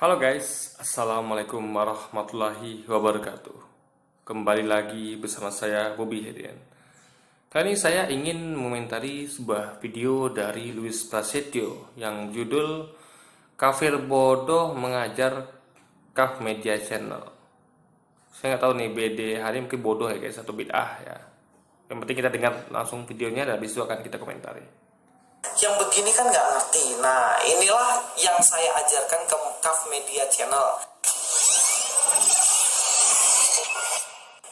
Halo guys, Assalamualaikum warahmatullahi wabarakatuh. Kembali lagi bersama saya Bobby Hedian. Kali ini saya ingin mengomentari sebuah video dari Luis Prasetyo yang judul Kafir Bodoh Mengajar Kaf Media Channel. Saya nggak tahu nih BD hari mungkin bodoh ya guys atau bid'ah ya. Yang penting kita dengar langsung videonya dan habis itu akan kita komentari. Yang begini kan nggak ngerti. Nah, inilah yang saya ajarkan ke Kaf Media Channel.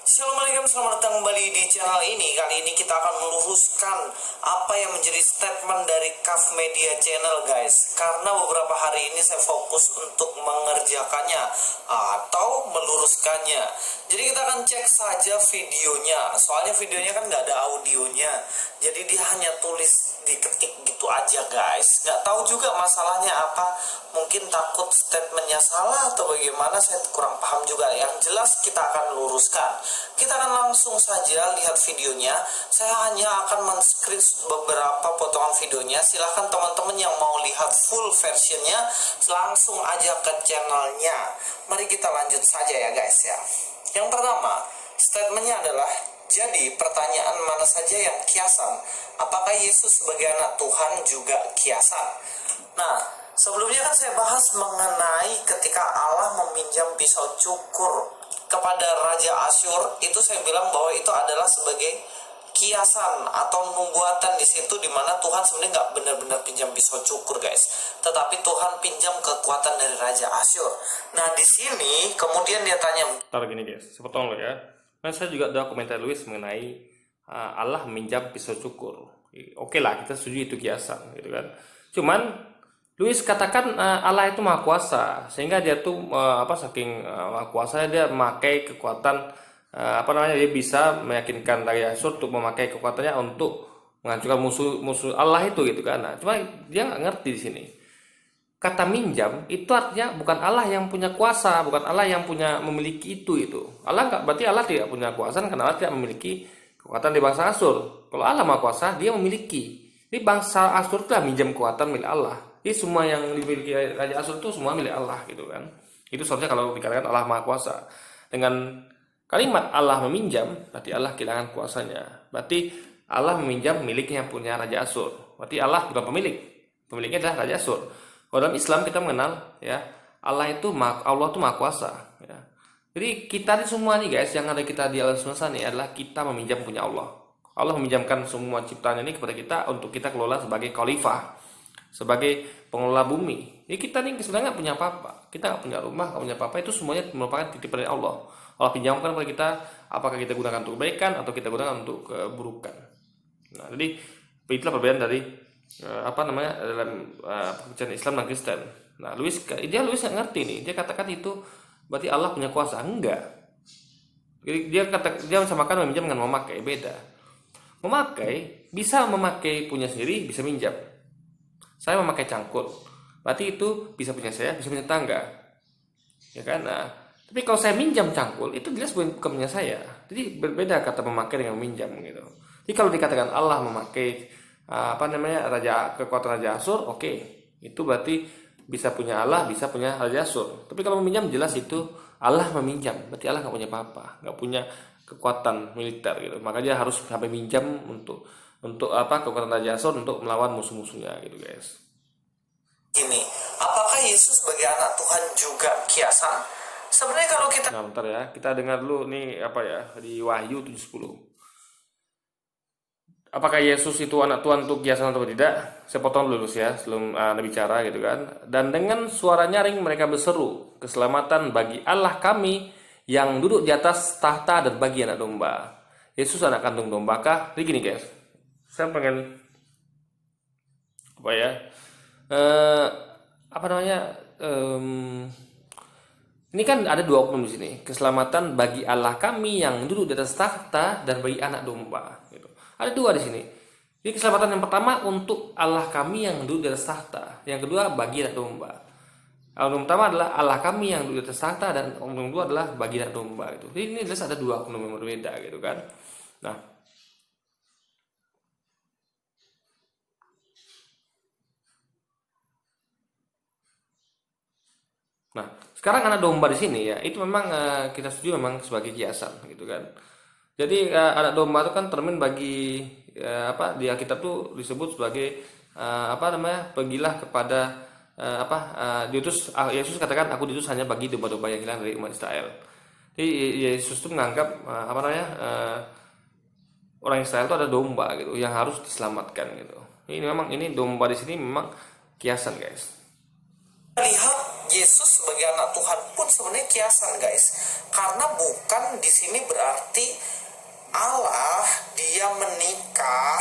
Assalamualaikum, selamat datang kembali di channel ini. Kali ini kita akan meluruskan apa yang menjadi statement dari Kaf Media Channel, guys. Karena beberapa hari ini saya fokus untuk mengerjakannya atau meluruskannya. Jadi kita akan cek saja videonya. Soalnya videonya kan nggak ada audionya. Jadi dia hanya tulis diketik gitu aja, guys. Nggak tahu juga masalahnya apa. Mungkin takut statementnya salah atau bagaimana, saya kurang paham juga. Yang jelas kita akan luruskan. Kita akan langsung saja lihat videonya. Saya hanya akan men-screen beberapa potongan videonya. Silahkan teman-teman yang mau lihat full versionnya langsung aja ke channelnya. Mari kita lanjut saja ya guys ya. Yang pertama, statementnya adalah, jadi pertanyaan mana saja yang kiasan? Apakah Yesus sebagai anak Tuhan juga kiasan? Nah, sebelumnya kan saya bahas mengenai ketika Allah meminjam pisau cukur kepada Raja Asyur, itu saya bilang bahwa itu adalah sebagai kiasan atau pembuatan di situ, di mana Tuhan sebenarnya nggak benar-benar pinjam pisau cukur guys, tetapi Tuhan pinjam kekuatan dari Raja Asyur. Nah di sini kemudian dia tanya, Ntar gini guys, saya potong lo ya. Nah saya juga udah komentar Luis mengenai Allah meminjam pisau cukur. Oke lah, kita setuju itu kiasan gitu kan. Cuman Luis katakan Allah itu maha kuasa, sehingga dia tuh saking maha kuasa dia memakai kekuatan dia bisa meyakinkan Raja Asyur untuk memakai kekuatannya untuk menghancurkan musuh Allah itu gitu kan. Nah, cuma dia nggak ngerti di sini. Kata minjam itu artinya bukan Allah yang punya kuasa, bukan Allah yang punya memiliki itu. Allah nggak, berarti Allah tidak punya kuasa karena Allah tidak memiliki kekuatan di bangsa Asyur. Kalau Allah maha kuasa, dia memiliki. Jadi bangsa Asyur telah minjam kekuatan milik Allah. Jadi semua yang dimiliki Raja Asyur itu semua milik Allah gitu kan. Itu seharusnya kalau dikatakan Allah maha kuasa. Dengan kalimat Allah meminjam, berarti Allah kehilangan kuasanya. Berarti Allah meminjam miliknya yang punya Raja Asyur. Berarti Allah bukan pemilik. Pemiliknya adalah Raja Asyur. Kalau dalam Islam kita mengenal ya Allah itu maha kuasa ya. Jadi kita ini semua nih guys yang ada kita di alam semesta ini adalah kita meminjam punya Allah. Allah meminjamkan semua ciptaannya ini kepada kita untuk kita kelola sebagai khalifah, sebagai pengelola bumi. Jadi kita nih sebenarnya nggak punya apa-apa, kita nggak punya rumah, nggak punya apa-apa, itu semuanya merupakan titipan dari Allah. Allah pinjamkan kepada kita, apakah kita gunakan untuk kebaikan atau kita gunakan untuk keburukan. Nah, jadi itulah perbedaan dari dalam pekerjaan Islam dan Kristen. Nah, Luis nggak ngerti nih. Dia katakan itu berarti Allah punya kuasa. Enggak. Jadi dia samakan meminjam dengan memakai, beda. Memakai bisa memakai punya sendiri, bisa minjam. Saya memakai cangkul. Berarti itu bisa punya saya, bisa punya tangga. Ya kan? Nah, tapi kalau saya minjam cangkul itu jelas bukan punya saya. Jadi berbeda kata memakai dengan meminjam gitu. Jadi kalau dikatakan Allah memakai kekuatan Raja Asyur, oke. Itu berarti bisa punya Allah, bisa punya Raja Asyur. Tapi kalau meminjam jelas itu Allah meminjam, berarti Allah nggak punya apa-apa, nggak punya kekuatan militer gitu. Maka dia harus sampai minjam untuk kekuatan Raja Asyur untuk melawan musuh-musuhnya gitu guys. ini apakah Yesus sebagai anak Tuhan juga kiasan? Sebenarnya kalau kita Nah, bentar ya, kita dengar dulu nih di Wahyu 7:10. Apakah Yesus itu anak Tuhan untuk kiasan atau tidak? Saya potong dulu ya sebelum bicara gitu kan. Dan dengan suara nyaring mereka berseru, keselamatan bagi Allah kami yang duduk di atas tahta dan bagi anak domba. Yesus anak kandung domba kah? Jadi gini guys, saya pengen apa ya? Eh, apa namanya? Ini kan ada dua oknum di sini. Keselamatan bagi Allah kami yang duduk di atas tahta dan bagi anak domba. Gitu. Ada dua di sini. Jadi keselamatan yang pertama untuk Allah kami yang duduk di atas tahta. Yang kedua bagi anak domba. Oknum pertama adalah Allah kami yang duduk di atas tahta dan oknum kedua adalah bagi anak domba. Gitu. Jadi ini jelas ada dua oknum yang berbeda gitu kan. Nah, Nah, sekarang anak domba di sini ya, itu memang kita setuju memang sebagai kiasan gitu kan. Jadi anak domba itu kan termin bagi apa di Alkitab tuh disebut sebagai apa namanya? Pergilah kepada Yesus katakan aku diutus hanya bagi domba-domba yang hilang dari umat Israel. Jadi Yesus tuh menganggap apa namanya? Orang Israel itu ada domba gitu yang harus diselamatkan gitu. Ini memang ini domba di sini memang kiasan, guys. Lihat Yesus sebagai anak Tuhan pun sebenarnya kiasan, guys. Karena bukan di sini berarti Allah dia menikah,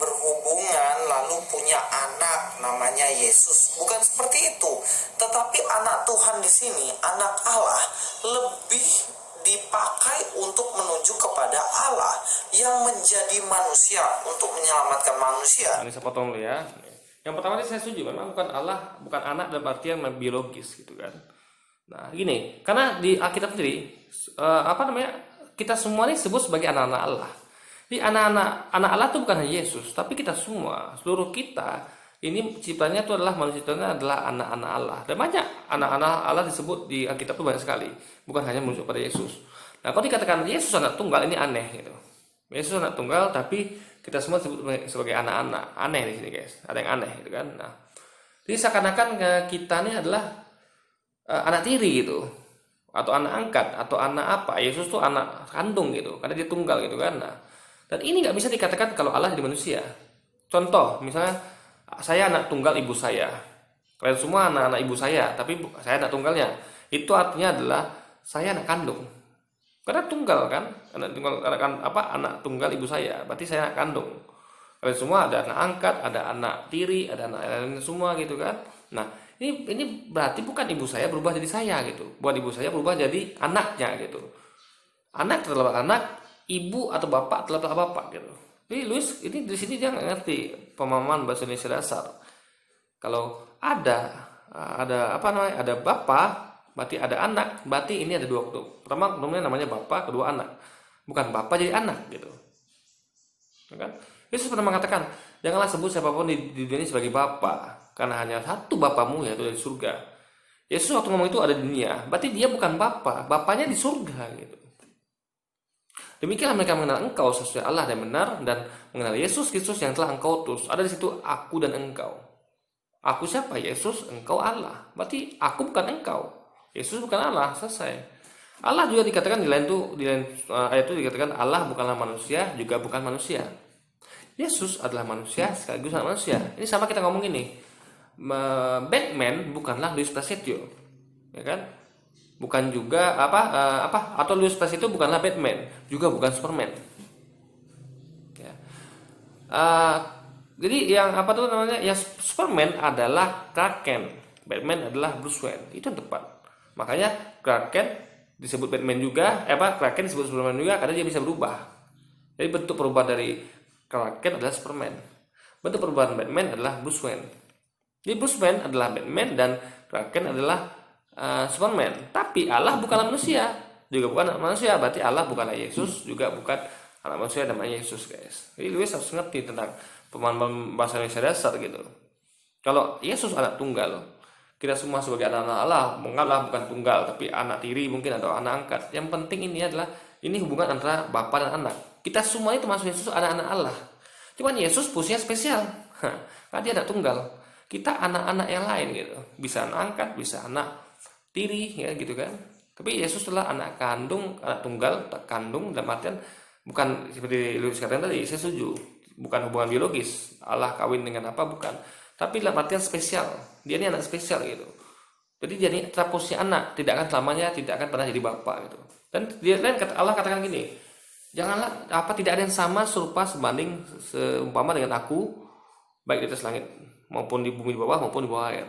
berhubungan lalu punya anak namanya Yesus. Bukan seperti itu. Tetapi anak Tuhan di sini, anak Allah lebih dipakai untuk menuju kepada Allah yang menjadi manusia untuk menyelamatkan manusia. Ini saya potong dulu ya. Yang pertama ini saya setuju memang bukan Allah, bukan anak dalam artian biologis gitu kan. Nah, gini, karena di Alkitab sendiri apa namanya? Kita semua ini disebut sebagai anak-anak Allah. Jadi anak Allah itu bukan hanya Yesus, tapi kita semua, seluruh kita ini ciptanya itu adalah manusia adalah anak-anak Allah. Dan banyak anak-anak Allah disebut di Alkitab itu banyak sekali, bukan hanya merujuk pada Yesus. Nah, kalau dikatakan Yesus anak tunggal ini aneh gitu. Yesus anak tunggal tapi kita semua disebut sebagai anak-anak. Aneh di sini, guys. Ada yang aneh gitu kan. Nah, jadi seakan-akan kita ini adalah anak tiri gitu, atau anak angkat, atau anak apa. Yesus tuh anak kandung gitu, karena dia tunggal gitu kan. Nah, dan ini nggak bisa dikatakan kalau Allah jadi manusia. Contoh, misalnya saya anak tunggal ibu saya. Kalian semua anak-anak ibu saya, tapi saya anak tunggalnya. Itu artinya adalah saya anak kandung. Karena tunggal kan, anak tunggal anak tunggal ibu saya, berarti saya anak kandung. Kalian semua ada anak angkat, ada anak tiri, ada anak lain semua gitu kan. Nah, ini berarti bukan ibu saya berubah jadi saya gitu. Buat ibu saya berubah jadi anaknya gitu. Anak terhadap anak, ibu atau bapak terhadap bapak gitu. Jadi Luis ini di sini dia nggak ngerti pemahaman bahasa Indonesia dasar. Kalau ada apa namanya? Ada bapak, berarti ada anak, berarti ini ada dua kutub. Pertama kutubnya namanya bapak, kedua anak. Bukan bapak jadi anak gitu. Ya kan? Yesus pernah mengatakan, janganlah sebut siapapun di dunia ini sebagai bapak, karena hanya satu bapamu yaitu dari surga. Yesus waktu ngomong itu ada di dunia, berarti dia bukan bapak, bapaknya di surga gitu. Demikianlah mereka mengenal engkau sesuai Allah dan benar, dan mengenal Yesus Kristus yang telah engkau utus. Ada di situ aku dan engkau. Aku siapa? Yesus, engkau Allah. Berarti aku bukan engkau. Yesus bukan Allah, selesai. Allah juga dikatakan di lain ayat itu dikatakan Allah bukanlah manusia, juga bukan manusia. Yesus adalah manusia sekaligus anak manusia. Ini sama kita ngomong ini. Batman bukanlah Louis Prasetyo, ya kan? Bukan juga atau Louis Prasetyo bukanlah Batman, juga bukan Superman. Ya. Jadi yang apa tuh namanya? Ya Superman adalah Clark Kent, Batman adalah Bruce Wayne. Itu yang tepat. Makanya Clark Kent disebut Batman juga, Clark Kent disebut Superman juga karena dia bisa berubah. Jadi bentuk perubahan dari Clark Kent adalah Superman. Bentuk perubahan Batman adalah Bruce Wayne. Jadi Bruce Wayne adalah Batman dan Clark Kent adalah Superman. Tapi Allah bukanlah manusia, juga bukan manusia. Berarti Allah bukanlah Yesus, juga bukan anak manusia namanya Yesus, guys. Jadi Luis harus ngerti tentang pemahaman bahasa Indonesia dasar gitu. Kalau Yesus anak tunggal, kita semua sebagai anak-anak Allah, Allah bukan tunggal, tapi anak tiri mungkin atau anak angkat. Yang penting ini adalah ini hubungan antara bapak dan anak. Kita semua itu termasuk Yesus anak-anak Allah. Cuman Yesus posisinya spesial, karena dia anak tunggal. Kita anak-anak yang lain gitu, bisa anak angkat, bisa anak tiri ya gitu kan. Tapi Yesus adalah anak kandung, anak tunggal, tak kandung dalam artian bukan seperti Luis katakan tadi, saya setuju, bukan hubungan biologis. Allah kawin dengan apa bukan, tapi dalam artian spesial. Dia ini anak spesial gitu. Jadi dia ini posisi anak, tidak akan selamanya, tidak akan pernah jadi bapak gitu. Dan dia lain Allah katakan gini, janganlah tidak ada yang sama serupa sebanding seumpama dengan aku, baik di atas langit maupun di bumi di bawah maupun di bawah air.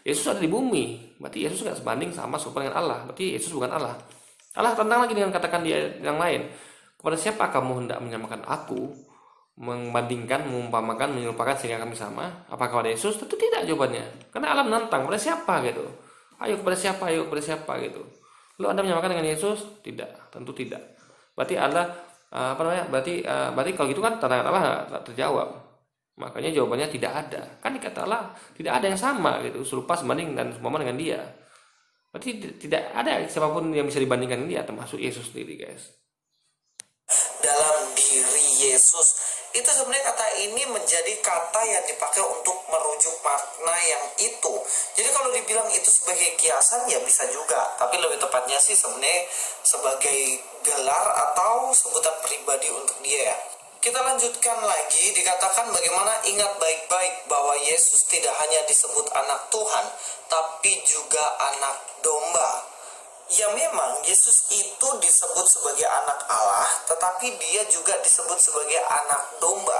Yesus ada di bumi, berarti Yesus nggak sebanding sama serupa dengan Allah, berarti Yesus bukan Allah. Allah tentang lagi dengan katakan dia yang lain, kepada siapa kamu hendak menyamakan aku, membandingkan, mengumpamakan, menyerupakan sehingga kami sama? Apakah pada Yesus? Tentu tidak jawabannya, karena Allah menantang pada siapa gitu. Ayo kepada siapa gitu. Lalu Anda menyamakan dengan Yesus? Tidak, tentu tidak. Berarti Allah berarti kalau gitu kan tantangan Allah tidak terjawab. Makanya jawabannya tidak ada. Kan dikata Allah tidak ada yang sama gitu, serupa sebanding dan seumpama dengan dia. Berarti tidak ada siapapun yang bisa dibandingkan dia, termasuk Yesus sendiri, guys. Dalam diri Yesus, itu sebenarnya kata ini menjadi kata yang dipakai untuk merujuk makna yang itu. Jadi kalau dibilang itu sebagai kiasan ya bisa juga, tapi lebih tepatnya sih sebenarnya sebagai gelar atau sebutan pribadi untuk dia ya. Kita lanjutkan lagi, dikatakan bagaimana ingat baik-baik bahwa Yesus tidak hanya disebut anak Tuhan, tapi juga anak domba. Ya memang Yesus itu disebut sebagai anak Allah, tetapi dia juga disebut sebagai anak domba.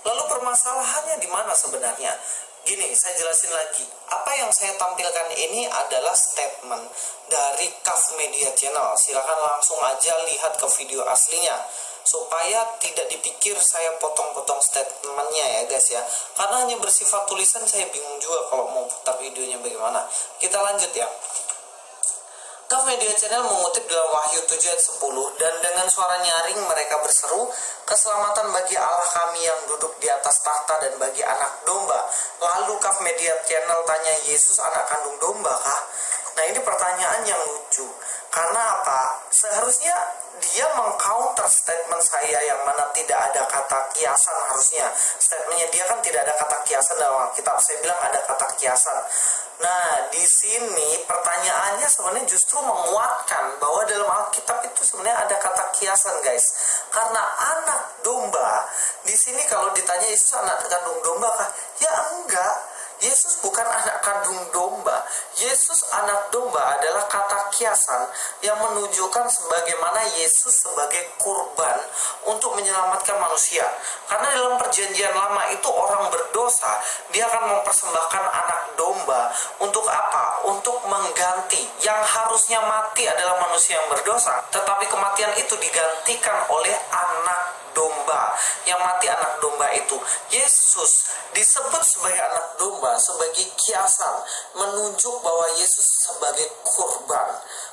Lalu permasalahannya di mana sebenarnya? Gini, saya jelasin lagi. Apa yang saya tampilkan ini adalah statement dari Kaf Media Channel. Silahkan langsung aja lihat ke video aslinya, supaya tidak dipikir saya potong-potong statementnya ya guys ya. Karena hanya bersifat tulisan, saya bingung juga kalau mau putar videonya bagaimana. Kita lanjut ya. Kaf Media Channel mengutip dalam Wahyu 7 ayat 10, dan dengan suara nyaring mereka berseru, keselamatan bagi Allah kami yang duduk di atas tahta dan bagi anak domba. Lalu Kaf Media Channel tanya, Yesus anak kandung domba kah? Nah ini pertanyaan yang lucu. Karena apa? Seharusnya dia mengcounter statement saya yang mana tidak ada kata kiasan harusnya. Statementnya dia kan tidak ada kata kiasan dalam Alkitab. Saya bilang ada kata kiasan. Nah, di sini pertanyaannya sebenarnya justru menguatkan bahwa dalam Alkitab itu sebenarnya ada kata kiasan, guys. Karena anak domba, di sini kalau ditanya Yesus anak kandung domba kah? Ya enggak. Yesus bukan anak kandung domba. Yesus anak domba adalah kata kiasan yang menunjukkan sebagaimana Yesus sebagai kurban untuk menyelamatkan manusia. Karena dalam perjanjian lama itu orang berdosa, dia akan mempersembahkan anak domba untuk apa? Untuk mengganti. Yang harusnya mati adalah manusia yang berdosa, tetapi kematian itu digantikan oleh anak domba. Yang mati anak domba itu. Yesus disebut sebagai anak domba, sebagai kiasan, menunjuk bahwa Yesus sebagai kurban.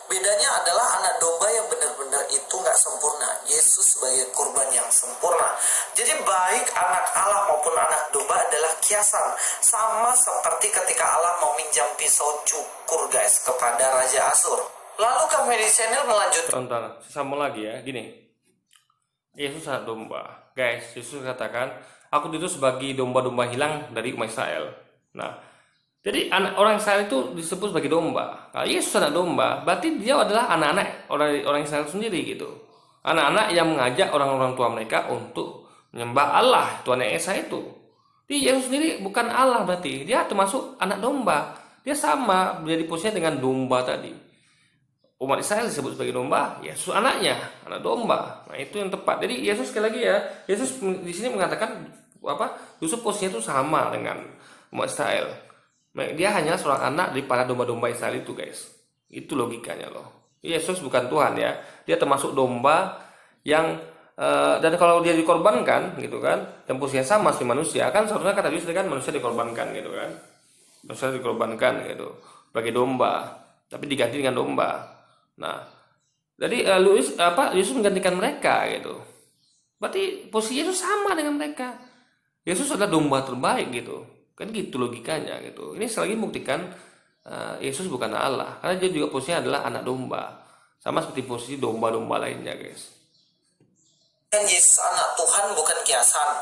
Bedanya adalah anak domba yang benar-benar itu nggak sempurna. Yesus sebagai kurban yang sempurna. Jadi baik anak Allah maupun anak domba adalah kiasan. Sama seperti ketika Allah meminjam pisau cukur guys kepada Raja Asur. Lalu Kaf Media Channel melanjutkan. Tonton, sambung lagi ya, gini. Yesus anak domba. Guys, Yesus katakan, aku itu sebagai domba-domba hilang dari umat Israel. Nah, jadi orang Israel itu disebut sebagai domba. Kalau Yesus anak domba, berarti dia adalah anak-anak orang Israel sendiri gitu. Anak-anak yang mengajak orang-orang tua mereka untuk menyembah Allah, Tuhan Esa itu. Jadi Yesus sendiri bukan Allah berarti. Dia termasuk anak domba. Dia sama menjadi posisinya dengan domba tadi. Umat Israel disebut sebagai domba, Yesus anaknya, anak domba. Nah, itu yang tepat. Jadi Yesus sekali lagi ya, Yesus di sini mengatakan apa? Justru posisinya itu sama dengan umat Israel. Dia hanya seorang anak daripada domba-domba Israel itu, guys. Itu logikanya loh. Yesus bukan Tuhan ya. Dia termasuk domba yang dan kalau dia dikorbankan gitu kan, dan posisinya sama seperti manusia, kan seharusnya kata Yesus kan manusia dikorbankan gitu kan. Manusia dikorbankan gitu sebagai domba, tapi diganti dengan domba. Nah, jadi Yesus menggantikan mereka gitu. Berarti posisinya itu sama dengan mereka. Yesus adalah domba terbaik gitu. Kan gitu logikanya gitu. Ini sekali lagi membuktikan Yesus bukan Allah, karena dia juga posisinya adalah anak domba. Sama seperti posisi domba-domba lainnya, guys. Dan Yesus anak Tuhan bukan kiasan.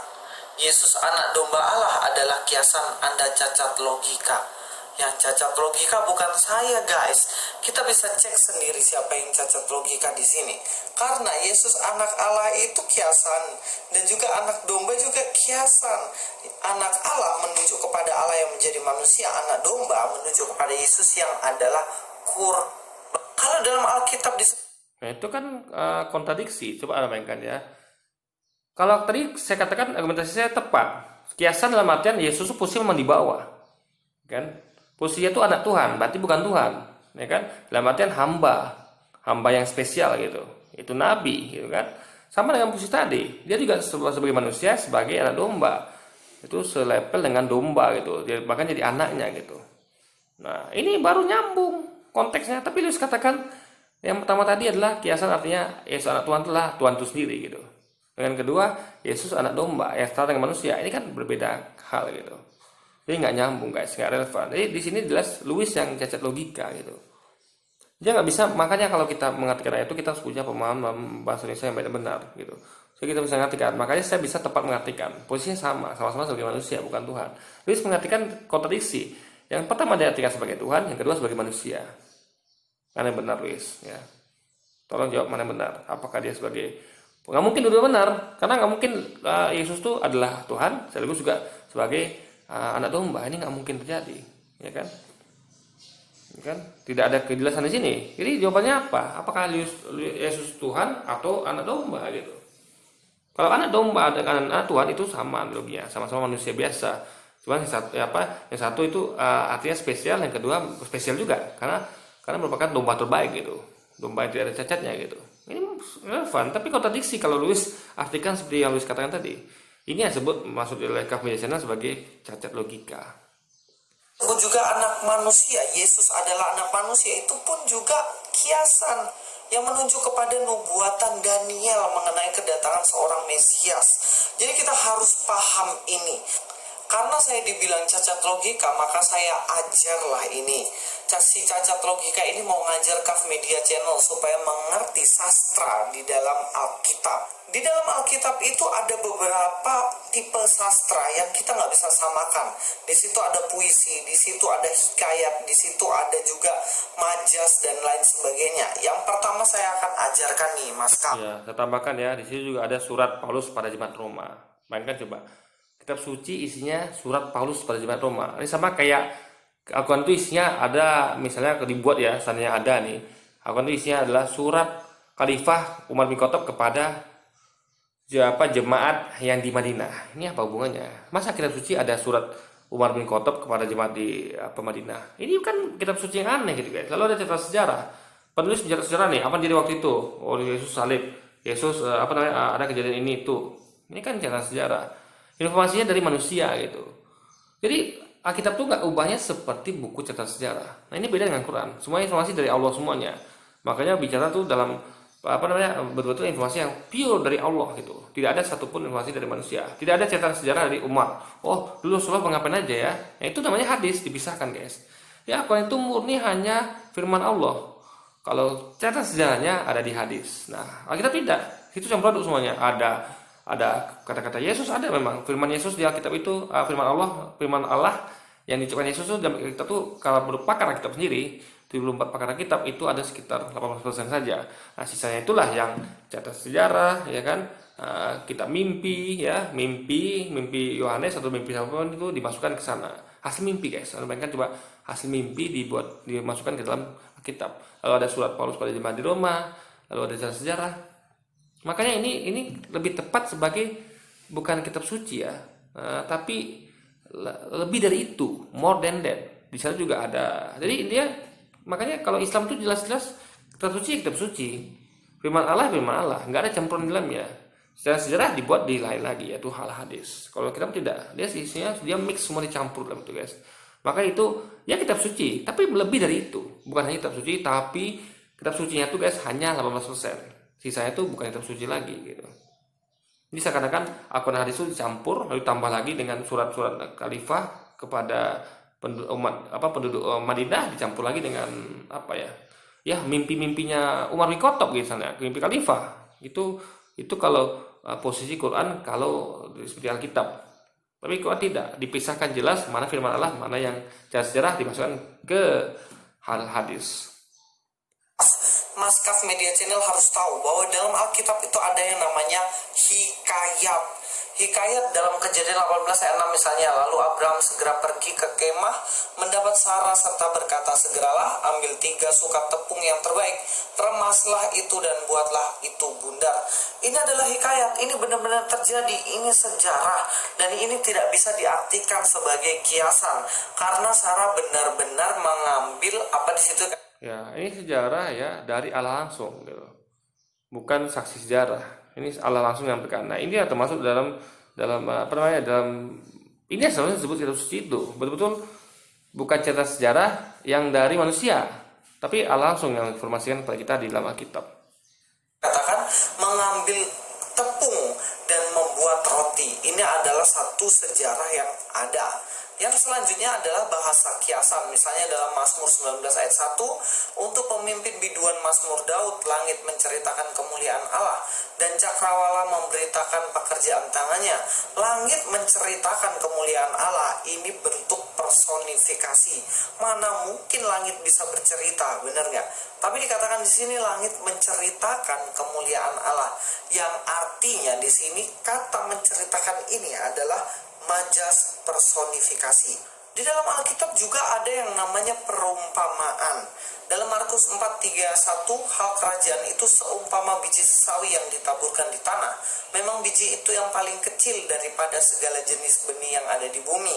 Yesus anak domba Allah adalah kiasan. Anda cacat logika. Yang cacat logika bukan saya, guys. Kita bisa cek sendiri siapa yang cacat logika di sini. Karena Yesus anak Allah itu kiasan, dan juga anak domba juga kiasan. Anak Allah menunjuk kepada Allah yang menjadi manusia, anak domba menunjuk kepada Yesus yang adalah kurban. Kalau dalam Alkitab Nah, itu kan kontradiksi. Coba Anda bayangkan ya. Kalau tadi saya katakan argumentasi saya tepat. Kiasan dalam artian Yesus posisi memang di bawah. Kan? Posisinya itu anak Tuhan, berarti bukan Tuhan, ya kan? Dalam artian hamba yang spesial gitu. Itu nabi, gitu kan? Sama dengan posisi tadi, dia juga sebagai manusia, sebagai anak domba. Itu selevel dengan domba gitu. Dia bahkan jadi anaknya gitu. Nah, ini baru nyambung konteksnya. Tapi lu katakan yang pertama tadi adalah kiasan artinya Yesus anak Tuhan adalah Tuhan itu sendiri gitu. Dengan kedua, Yesus anak domba yang setara dengan manusia. Ini kan berbeda hal gitu. Jadi nggak nyambung guys, nggak relevan. Jadi di sini jelas Louis yang cacat logika gitu. Dia nggak bisa, makanya kalau kita mengartikan ayat itu kita harus punya pemahaman bahasa Indonesia yang benar-benar gitu. Jadi kita bisa mengartikan, makanya saya bisa tepat mengartikan. Posisinya sama-sama sebagai manusia, bukan Tuhan. Luis mengartikan kontradiksi. Yang pertama dia artikan sebagai Tuhan, yang kedua sebagai manusia. Mana yang benar, Luis? Ya. Tolong jawab mana yang benar. Apakah dia sebagai, nggak mungkin dua benar, karena nggak mungkin Yesus itu adalah Tuhan, sekaligus juga sebagai anak domba. Ini nggak mungkin terjadi, ya kan? Kan tidak ada kejelasan di sini. Jadi jawabannya apa? Apakah Yesus Tuhan atau anak domba gitu? Kalau anak domba dengan anak Tuhan itu sama analoginya, sama-sama manusia biasa. Cuma yang satu Yang satu itu artinya spesial, yang kedua spesial juga karena merupakan domba terbaik gitu. Domba yang tidak ada cacatnya gitu. Ini relevan, tapi kontradiksi kalau Luis artikan seperti yang Luis katakan tadi. Ini yang disebut masuk oleh Kaf Mediacena sebagai cacat logika. Juga anak manusia, Yesus adalah anak manusia, itu pun juga kiasan yang menunjuk kepada nubuatan Daniel mengenai kedatangan seorang Mesias. Jadi kita harus paham ini. Karena saya dibilang cacat logika, maka saya ajarlah ini. Si cacat logika ini mau ngajar Kaf Media Channel supaya mengerti sastra di dalam Alkitab. Di dalam Alkitab itu ada beberapa tipe sastra yang kita nggak bisa samakan. Di situ ada puisi, di situ ada hikayat, di situ ada juga majas dan lain sebagainya. Yang pertama saya akan ajarkan nih, Mas Kap. Ya, saya tambahkan ya, di sini juga ada surat Paulus pada jemaat Roma. Bayangkan coba, kitab suci isinya surat Paulus pada jemaat Roma. Ini sama kayak Al-Quran itu isinya ada, misalnya dibuat ya, seandainya ada nih. Al-Quran itu isinya adalah surat Khalifah Umar bin Khattab kepada jemaat yang di Madinah. Ini apa hubungannya? Masa kitab suci ada surat Umar bin Khattab kepada jemaat di Madinah? Ini kan kitab suci yang aneh gitu guys. Lalu ada cerita sejarah. Penulis mencatat sejarah nih, apa yang jadi waktu itu? Oh, Yesus salib. Yesus ada kejadian ini itu. Ini kan cerita sejarah. Informasinya dari manusia gitu. Jadi Alkitab tuh nggak ubahnya seperti buku catatan sejarah. Nah ini beda dengan Quran. Semua informasi dari Allah semuanya. Makanya bicara tuh dalam betul-betul informasi yang pure dari Allah gitu. Tidak ada satupun informasi dari manusia. Tidak ada catatan sejarah dari Umar. Oh dulu Rasulullah ngapain aja ya? Nah, itu namanya hadis, dipisahkan guys. Ya Quran itu murni hanya firman Allah. Kalau catatan sejarahnya ada di hadis. Nah Alkitab tidak. Itu campur aduk semuanya. Ada kata-kata Yesus, ada memang firman Yesus di Alkitab itu, firman Allah yang diucapkan Yesus itu dalam Alkitab itu kalau menurut pakar Alkitab sendiri 74 pakar Alkitab itu ada sekitar 18% saja. Nah sisanya itulah yang catat sejarah ya kan, kitab mimpi ya, mimpi Yohanes atau mimpi siapapun itu dimasukkan ke sana. Hasil mimpi guys, bayangkan coba hasil mimpi dimasukkan ke dalam Alkitab. Lalu ada surat Paulus pada jemaat di Roma, lalu ada catat sejarah. Makanya ini lebih tepat sebagai bukan kitab suci ya, tapi lebih dari itu, more than that. Di sana juga ada. Jadi dia makanya kalau Islam itu jelas-jelas kitab suci ya kitab suci, firman Allah, nggak ada campuran di dalamnya. Sejarah dibuat di lain lagi yaitu hal hadis. Kalau kitab tidak, dia isinya dia mix semua dicampur dalam itu guys. Maka itu ya kitab suci, tapi lebih dari itu. Bukan hanya kitab suci, tapi kitab sucinya itu guys hanya 18%. Sisanya itu bukan kitab suci lagi gitu. Jadi seakan-akan Al-Quran hadis itu dicampur lalu tambah lagi dengan surat-surat khalifah kepada penduduk Madinah, dicampur lagi dengan mimpi-mimpinya Umar bin Khattab misalnya, mimpi khalifah. Itu kalau posisi Quran kalau seperti Alkitab. Tapi Quran tidak, dipisahkan jelas mana firman Allah, mana yang sejarah dimasukkan ke hal hadis. Mas Kaf Media Channel harus tahu bahwa dalam Alkitab itu ada yang namanya hikayat. Hikayat dalam Kejadian 18 ayat 6 misalnya, lalu Abraham segera pergi ke kemah, mendapat Sarah serta berkata, segeralah ambil 3 sukat tepung yang terbaik, remaslah itu dan buatlah itu bundar. Ini adalah hikayat, ini benar-benar terjadi, ini sejarah, dan ini tidak bisa diartikan sebagai kiasan, karena Sarah benar-benar mengambil apa di situ. Ya, ini sejarah ya dari Allah langsung gitu. Bukan saksi sejarah. Ini Allah langsung yang berkata. Nah, ini termasuk dalam ini sebenarnya disebut kitab suci itu. Betul-betul bukan catatan sejarah yang dari manusia, tapi Allah langsung yang informasikan kepada kita di dalam Alkitab. Katakan mengambil tepung dan membuat roti. Ini adalah satu sejarah yang ada. Yang selanjutnya adalah bahasa kiasan. Misalnya dalam Mazmur 19 ayat 1, untuk pemimpin biduan Mazmur Daud, langit menceritakan kemuliaan Allah dan cakrawala memberitakan pekerjaan tangannya. Langit menceritakan kemuliaan Allah, ini bentuk personifikasi. Mana mungkin langit bisa bercerita, benar nggak? Tapi dikatakan di sini langit menceritakan kemuliaan Allah, yang artinya di sini kata menceritakan ini adalah majas personifikasi. Di dalam Alkitab juga ada yang namanya perumpamaan. Dalam Markus 4:31, hal kerajaan itu seumpama biji sesawi yang ditaburkan di tanah. Memang biji itu yang paling kecil daripada segala jenis benih yang ada di bumi.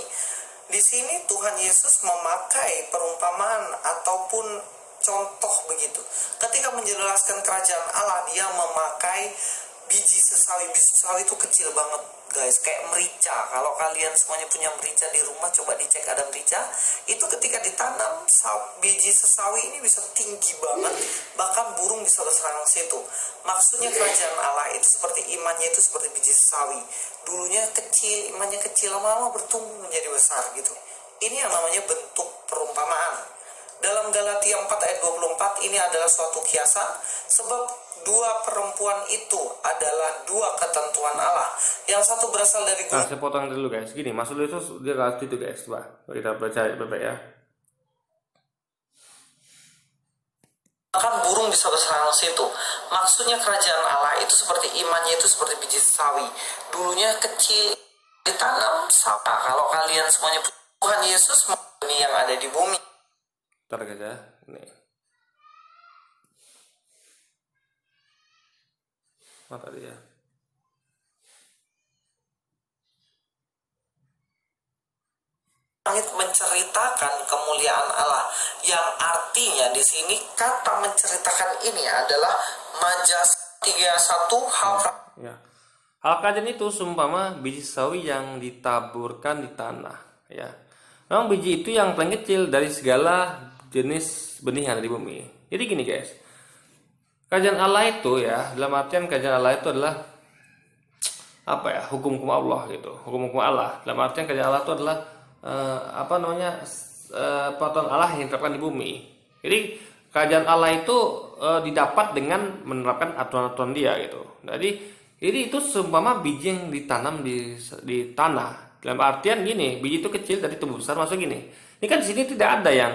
Di sini Tuhan Yesus memakai perumpamaan ataupun contoh begitu. Ketika menjelaskan kerajaan Allah, dia memakai biji sesawi. Biji sesawi itu kecil banget, guys, kayak merica. Kalau kalian semuanya punya merica di rumah, coba dicek ada merica. Itu ketika ditanam, biji sesawi ini bisa tinggi banget, bahkan burung bisa berserang situ. Maksudnya kerajaan Allah itu seperti imannya, itu seperti biji sesawi. Dulunya kecil, imannya kecil, lama-lama bertumbuh menjadi besar gitu. Ini yang namanya bentuk perumpamaan. Dalam Galatia 4 ayat 24, ini adalah suatu kiasan, sebab dua perempuan itu adalah dua ketentuan Allah. Yang satu berasal dari Nah, saya potong dulu guys. Gini, maksud itu dia kasih itu guys. Coba kita baca baik-baik ya. bahkan burung bisa berserang situ. Maksudnya kerajaan Allah itu seperti imannya, itu seperti biji sawi. Dulunya kecil, ditanam sama. Kalau kalian semuanya Tuhan Yesus ini yang ada di bumi. Ntar guys ya. Ini. Apa tadi ya? Langit menceritakan kemuliaan Allah, yang artinya di sini kata menceritakan ini adalah majas 31 hal. Ya. Hal kerajaan itu seumpama biji sawi yang ditaburkan di tanah, ya. Memang biji itu yang paling kecil dari segala jenis benih yang ada di bumi. Jadi gini guys, kerajaan Allah itu ya, dalam artian kerajaan Allah itu adalah apa ya, hukum-hukum Allah gitu, hukum-hukum Allah. Dalam artian kerajaan Allah itu adalah peraturan Allah yang diterapkan di bumi. Jadi kerajaan Allah itu didapat dengan menerapkan aturan-aturan Dia gitu. Jadi itu seumpama biji yang ditanam di tanah. Dalam artian gini, biji itu kecil dari tumbuh besar, masuk gini. Ini kan di sini tidak ada yang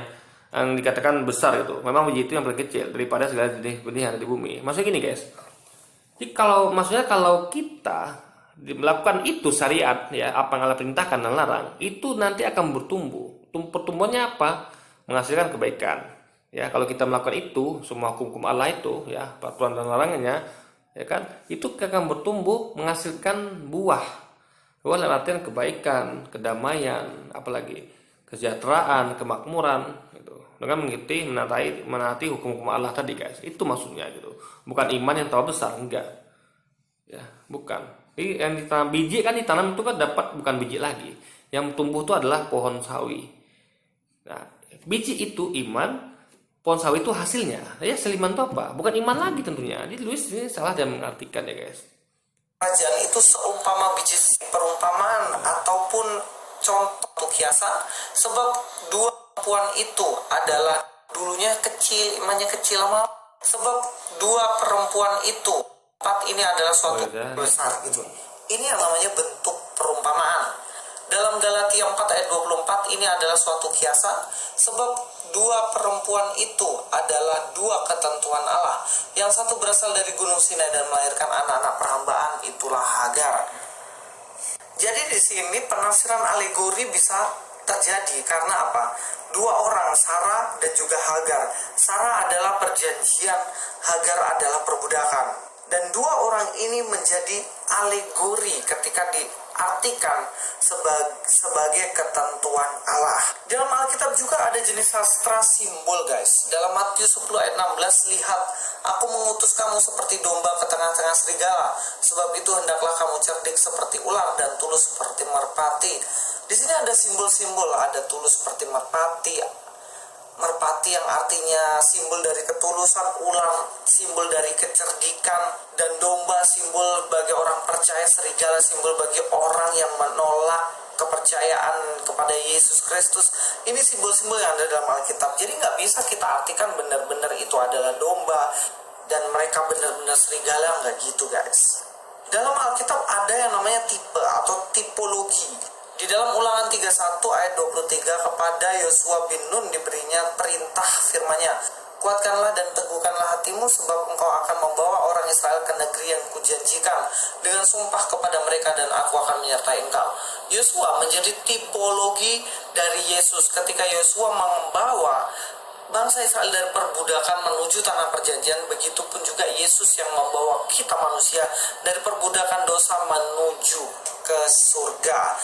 dikatakan besar itu. Memang biji itu yang paling kecil daripada segala jenis benih yang ada di bumi. Maksudnya gini guys. Jadi kalau kita melakukan itu syariat ya, apa yang Allah perintahkan dan larang, itu nanti akan bertumbuh. Pertumbuhannya apa? Menghasilkan kebaikan. Ya, kalau kita melakukan itu, semua hukum Allah itu ya, peraturan dan larangannya, ya kan, itu akan bertumbuh menghasilkan buah. Buah dalam artian kebaikan, kedamaian, apalagi kesejahteraan, kemakmuran gitu. Dengan mengikuti menaati hukum-hukum Allah tadi guys. Itu maksudnya gitu. Bukan iman yang terlalu besar, enggak. Ya, bukan. Jadi yang ditanam biji kan, ditanam itu kan dapat bukan biji lagi. Yang tumbuh itu adalah pohon sawi. Nah, biji itu iman, pohon sawi itu hasilnya. Ya, seliman itu apa? Bukan iman lagi tentunya. Jadi Luis ini salah dia mengartikan ya guys. Kerajaan itu seumpama biji, perumpamaan ataupun contoh kiasan, sebab dua perempuan itu adalah dulunya kecil, imannya kecil lama. Sebab dua perempuan itu, ini adalah suatu besar gitu. Ini yang namanya bentuk perumpamaan. Dalam Galatia 4 ayat 24, ini adalah suatu kiasan, sebab dua perempuan itu adalah dua ketentuan Allah. Yang satu berasal dari Gunung Sinai dan melahirkan anak-anak perhambaan, itulah Hagar. Jadi di sini penafsiran alegori bisa terjadi karena apa? Dua orang, Sarah dan juga Hagar. Sarah adalah perjanjian, Hagar adalah perbudakan. Dan dua orang ini menjadi alegori ketika diartikan sebagai ketentuan Allah. Dalam Alkitab juga ada jenis sastra simbol guys. Dalam Matius 10 ayat 16, lihat, aku mengutus kamu seperti domba ke tengah-tengah serigala. Sebab itu hendaklah kamu cerdik seperti ular dan tulus seperti merpati. Di sini ada simbol-simbol, ada tulus seperti merpati. Merpati yang artinya simbol dari ketulusan, ular simbol dari kecerdikan, dan domba simbol bagi orang percaya, serigala simbol bagi orang yang menolak kepercayaan kepada Yesus Kristus. Ini simbol-simbol yang ada dalam Alkitab. Jadi nggak bisa kita artikan benar-benar itu adalah domba dan mereka benar-benar serigala, nggak gitu guys. Dalam Alkitab ada yang namanya tipe atau tipologi. Di dalam Ulangan 31 ayat 23, kepada Yosua bin Nun diberinya perintah firman-Nya, kuatkanlah dan teguhkanlah hatimu, sebab engkau akan membawa orang Israel ke negeri yang kujanjikan dengan sumpah kepada mereka, dan aku akan menyertai engkau. Yosua menjadi tipologi dari Yesus. Ketika Yosua membawa bangsa Israel dari perbudakan menuju tanah perjanjian, begitupun juga Yesus yang membawa kita manusia dari perbudakan dosa menuju ke surga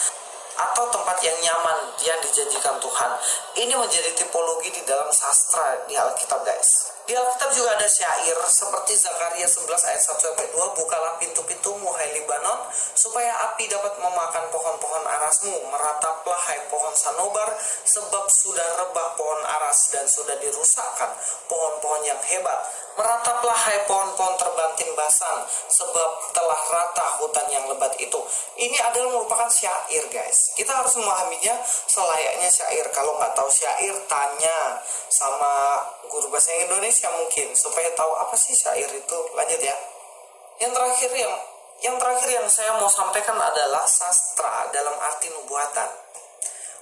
atau tempat yang nyaman yang dijanjikan Tuhan. Ini menjadi tipologi di dalam sastra di Alkitab guys. Di Alkitab juga ada syair seperti Zakaria 11 ayat 1-2, bukalah pintu-pintumu hai Libanon, supaya api dapat memakan pohon-pohon arasmu, merataplah hai pohon sanobar, sebab sudah rebah pohon aras dan sudah dirusakkan pohon-pohon yang hebat. Merataplah hai pohon-pohon terbantin basan, sebab telah rata hutan yang lebat itu. Ini adalah merupakan syair guys. Kita harus memahaminya selayaknya syair. Kalau nggak tahu syair, tanya sama guru bahasa Indonesia mungkin, supaya tahu apa sih syair itu. Lanjut ya. Yang terakhir yang saya mau sampaikan adalah sastra dalam arti nubuatan.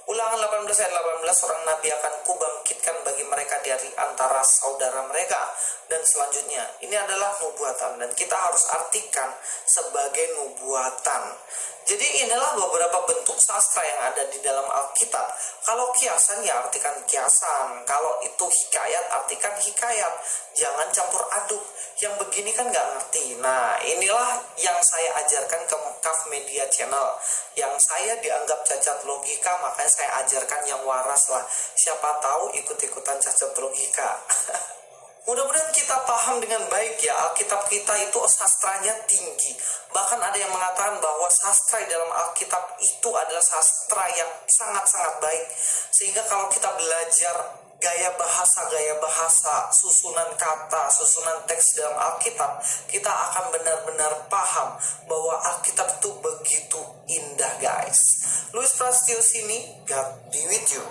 Ulangan 18 ayat 18, seorang nabi akan kubangkitkan bagi mereka dari antara saudara mereka, dan selanjutnya. Ini adalah nubuatan dan kita harus artikan sebagai nubuatan. Jadi inilah beberapa bentuk sastra yang ada di dalam Alkitab. Kalau kiasan ya artikan kiasan, kalau itu hikayat artikan hikayat. Jangan campur aduk. Yang begini kan nggak ngerti. Nah, inilah yang saya ajarkan ke Kaf Media Channel. Yang saya dianggap cacat logika, makanya saya ajarkan yang waras lah. Siapa tahu ikut-ikutan cacat logika. Mudah-mudahan kita paham dengan baik ya, Alkitab kita itu sastranya tinggi. Bahkan ada yang mengatakan bahwa sastra di dalam Alkitab itu adalah sastra yang sangat-sangat baik. Sehingga kalau kita belajar gaya bahasa, susunan kata, susunan teks dalam Alkitab, kita akan benar-benar paham bahwa Alkitab itu begitu indah guys. Louis Prasetyo sini, God be with you.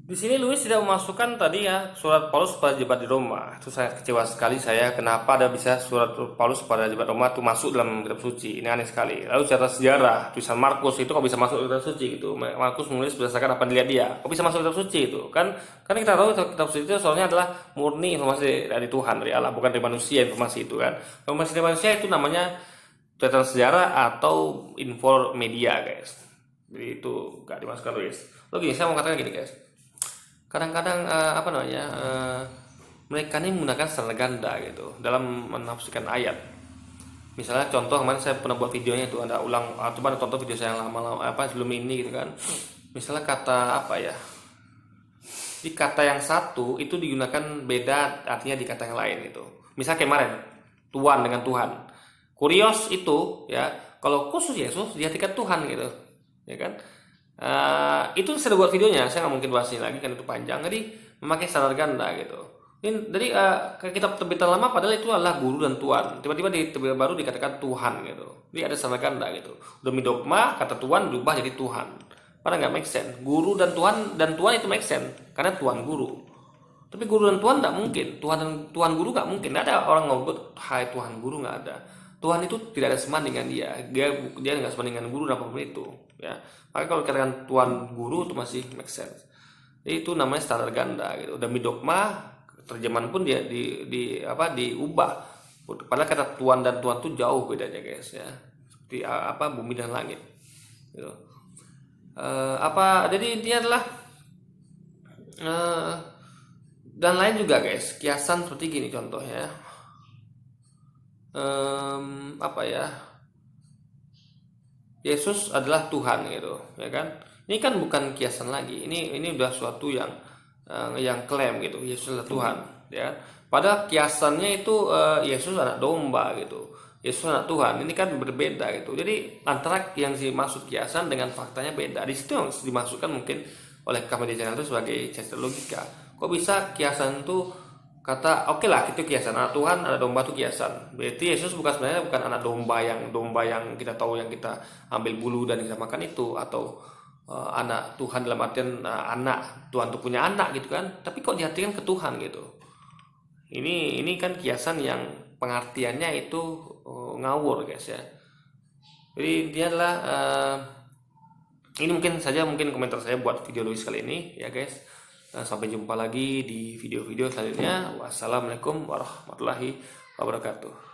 Di sini Louis tidak memasukkan tadi ya surat Paulus pada jemaat di Roma. Itu saya kecewa sekali saya, kenapa ada bisa surat Paulus pada jemaat Roma itu masuk dalam kitab suci. Ini aneh sekali. Lalu secara sejarah tulisan Markus itu kok bisa masuk kitab suci gitu. Markus menulis berdasarkan apa yang dilihat dia. Kok bisa masuk kitab suci itu? Kan kita tahu kitab suci itu soalnya adalah murni informasi dari Tuhan, dari Allah, bukan dari manusia informasi itu kan. Informasi dari manusia itu namanya catatan sejarah atau info media guys. Jadi itu gak dimasukkan Louis. Lalu gini, saya mau katakan gini guys. Kadang-kadang mereka ini menggunakan secara ganda gitu dalam menafsirkan ayat. Misalnya contoh, kemarin saya pernah buat videonya itu, ada ulang atau ada contoh video saya yang lama sebelum ini gitu kan. Misalnya kata apa ya, di kata yang satu itu digunakan beda artinya di kata yang lain itu. Misalnya kemarin Tuhan dengan Tuhan, kurios itu ya, kalau khusus Yesus diartikan Tuhan gitu ya kan. Itu saya buat videonya, saya nggak mungkin bahas ini lagi kan itu panjang. Jadi memakai standar ganda gitu. Ini dari kitab terbitan lama padahal itu adalah guru dan tuan. Tiba-tiba di terbitan baru dikatakan Tuhan gitu. Jadi ada standar ganda gitu. Demi dogma kata Tuhan berubah jadi Tuhan. Padahal nggak make sense. Guru dan tuan itu make sense karena tuan guru. Tapi guru dan tuan nggak mungkin. Tuhan guru nggak mungkin. Nggak ada orang ngobot hai Tuhan guru, nggak ada. Tuhan itu tidak ada seman dengan dia nggak seman dengan guru dan apapun itu ya. Maka kalau dikatakan Tuhan guru itu masih make sense. Jadi itu namanya standar ganda gitu. Demi dogma terjemahan pun dia diubah. Padahal kata Tuhan dan Tuhan itu jauh bedanya guys ya. Seperti bumi dan langit gitu. Jadi intinya adalah dan lain juga guys, kiasan seperti gini contohnya. Yesus adalah Tuhan gitu ya kan. Ini kan bukan kiasan lagi, ini udah suatu yang klaim gitu, Yesus adalah Tuhan ya. Padahal kiasannya itu Yesus anak domba gitu, Yesus anak Tuhan. Ini kan berbeda gitu. Jadi antara yang dimaksud kiasan dengan faktanya beda. Di situ yang dimasukkan mungkin oleh Kaf Media Channel itu sebagai cacat logika. Kok bisa kiasan itu kata oke lah itu kiasan, anak Tuhan anak domba itu kiasan, berarti Yesus bukan sebenarnya bukan anak domba yang kita tahu yang kita ambil bulu dan kita makan itu, atau anak Tuhan dalam artian anak Tuhan tuh punya anak gitu kan, tapi kok diartikan ke Tuhan gitu. Ini kan kiasan yang pengertiannya itu ngawur guys ya. Jadi dia adalah ini mungkin komentar saya buat video Luis kali ini ya guys. Sampai jumpa lagi di video-video selanjutnya. Wassalamualaikum warahmatullahi wabarakatuh.